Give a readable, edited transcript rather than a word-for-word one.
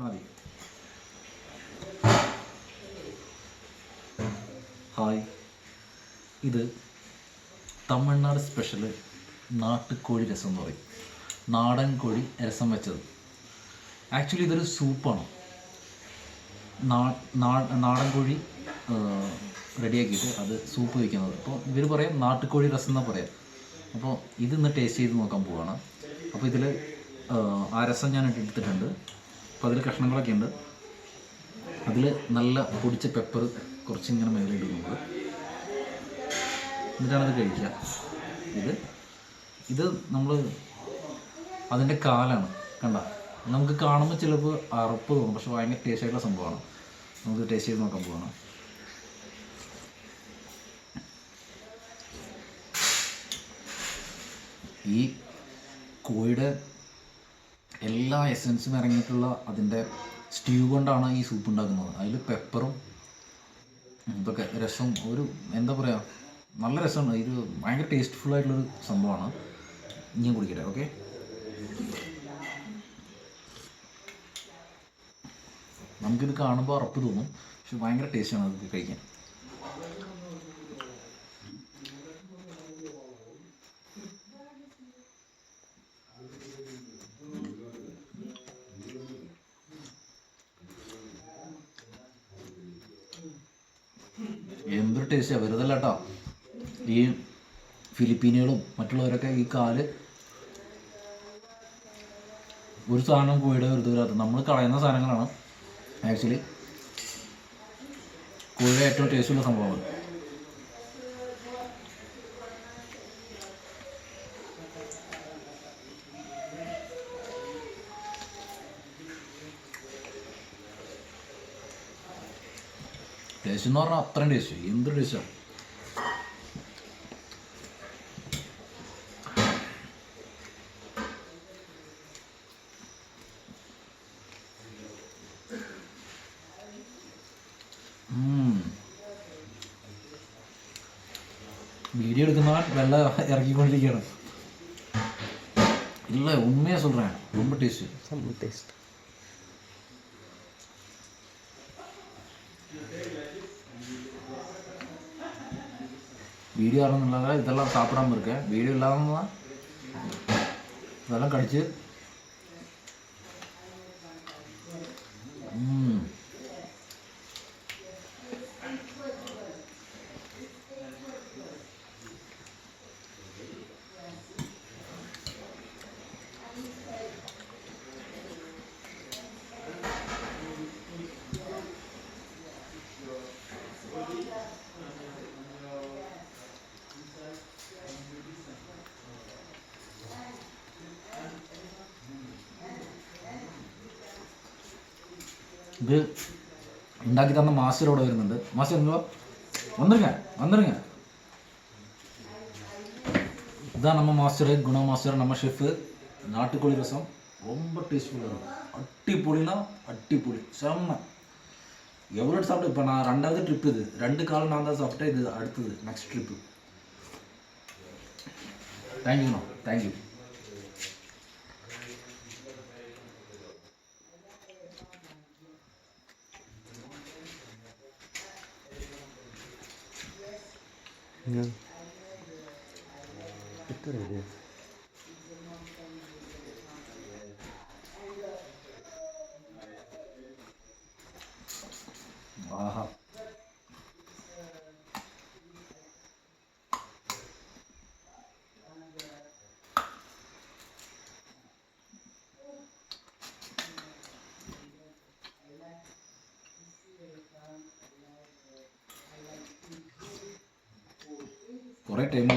മതി. ഹായ്, ഇത് തമിഴ്നാട് സ്പെഷ്യൽ നാട്ടുകോഴി രസം എന്ന് പറയും. നാടൻ കോഴി രസം വെച്ചത്. ആക്ച്വലി ഇതൊരു സൂപ്പാണ്. നാടൻ കോഴി റെഡിയാക്കിയിട്ട് അത് സൂപ്പ് വയ്ക്കുന്നത്. അപ്പോൾ ഇവർ പറയാം നാട്ടുകോഴി രസം എന്നാണ് പറയാം. അപ്പോൾ ഇതിന്ന് ടേസ്റ്റ് ചെയ്ത് നോക്കാൻ പോവുകയാണ്. അപ്പോൾ ഇതിൽ ആ രസം ഞാൻ എടുത്തിട്ടുണ്ട്. അപ്പോൾ അതിൽ കഷ്ണങ്ങളൊക്കെ ഉണ്ട്. അതിൽ നല്ല പൊടിച്ച പെപ്പർ കുറച്ചിങ്ങനെ മേലെ ഇടും നമ്മൾ. എന്നിട്ടാണത് കഴിക്കുക. ഇത് നമ്മൾ അതിൻ്റെ കാലാണ്. കണ്ട, നമുക്ക് കാണുമ്പോൾ ചിലപ്പോൾ അറപ്പ് തോന്നും, പക്ഷെ ഭയങ്കര ടേസ്റ്റ് ആയിട്ടുള്ള സംഭവമാണ്. നമുക്ക് ടേസ്റ്റ് ചെയ്ത് നോക്കാൻ പോവാണ്. ഈ കോഴിയുടെ എല്ലാ എസൻസും ഇറങ്ങിയിട്ടുള്ള അതിൻ്റെ സ്റ്റ്യൂ കൊണ്ടാണ് ഈ സൂപ്പ് ഉണ്ടാക്കുന്നത്. അതിൽ പെപ്പറും ഇതൊക്കെ രസം, ഒരു എന്താ പറയുക, നല്ല രസമാണ്. ഇത് ഭയങ്കര ടേസ്റ്റ്ഫുൾ ആയിട്ടുള്ളൊരു സംഭവമാണ്. ഞാൻ കുടിക്കട്ടെ. ഓക്കെ, നമുക്കിത് കാണുമ്പോൾ ഉറപ്പ് തോന്നും, പക്ഷെ ഭയങ്കര ടേസ്റ്റാണ് അത് കഴിക്കാൻ. എന്തൊരു ടേസ്റ്റാണ്, വെറുതല്ല കേട്ടോ. ഈ ഫിലിപ്പീനുകളും മറ്റുള്ളവരൊക്കെ ഈ കാല് ഒരു സാധനം കോഴിയുടെ വെറുതെ നമ്മൾ കളയുന്ന സാധനങ്ങളാണ് ആക്ച്വലി കോഴിയുടെ ഏറ്റവും ടേസ്റ്റുള്ള സംഭവമാണ്. ടേസ്റ്റ് എന്ന് പറഞ്ഞാൽ അത്രയും ടേസ്റ്റ്, എന്തൊരു ടേസ്റ്റാണ്. വീഡിയോ എടുക്കുന്നവൻ വെള്ളം ഇറക്കിക്കൊണ്ടിരിക്കുകയാണ്. ഇല്ല, ഉണ്മയാ சொல்றேன், ரொம்ப ടേസ്റ്റ്. வீடியோ ஆரம்பினால இதெல்லாம் சாப்பிடாமல் இருக்கேன். வீடியோ இல்லாமல் தான் இதெல்லாம் கடிச்சு ഇത് ഉണ്ടാക്കി തന്ന മാസ്റ്റർ ഇവിടെ വരുന്നുണ്ട്. മാസ്റ്റർ എന്തോ வந்துருங்க. இதான் நம்ம மாஸ்டர், குணா மாஸ்டர், நம்ம ஷெஃபு. நாட்டுக்கோழி ரசம் ரொம்ப டேஸ்ட்ஃபுல்லாக அட்டிப்பொடினா அட்டிப்பொடி, செம்ம. எவ்வளோ சாப்பிட்டு இப்போ நான் 2வது ட்ரிப். இது 2 காலம் நான் தான் சாப்பிட்டேன். இது அடுத்தது நெக்ஸ்ட் ட்ரிப்பு. தேங்க்யூண்ணா, தேங்க்யூ. ആഹാ, കുറേ ടൈം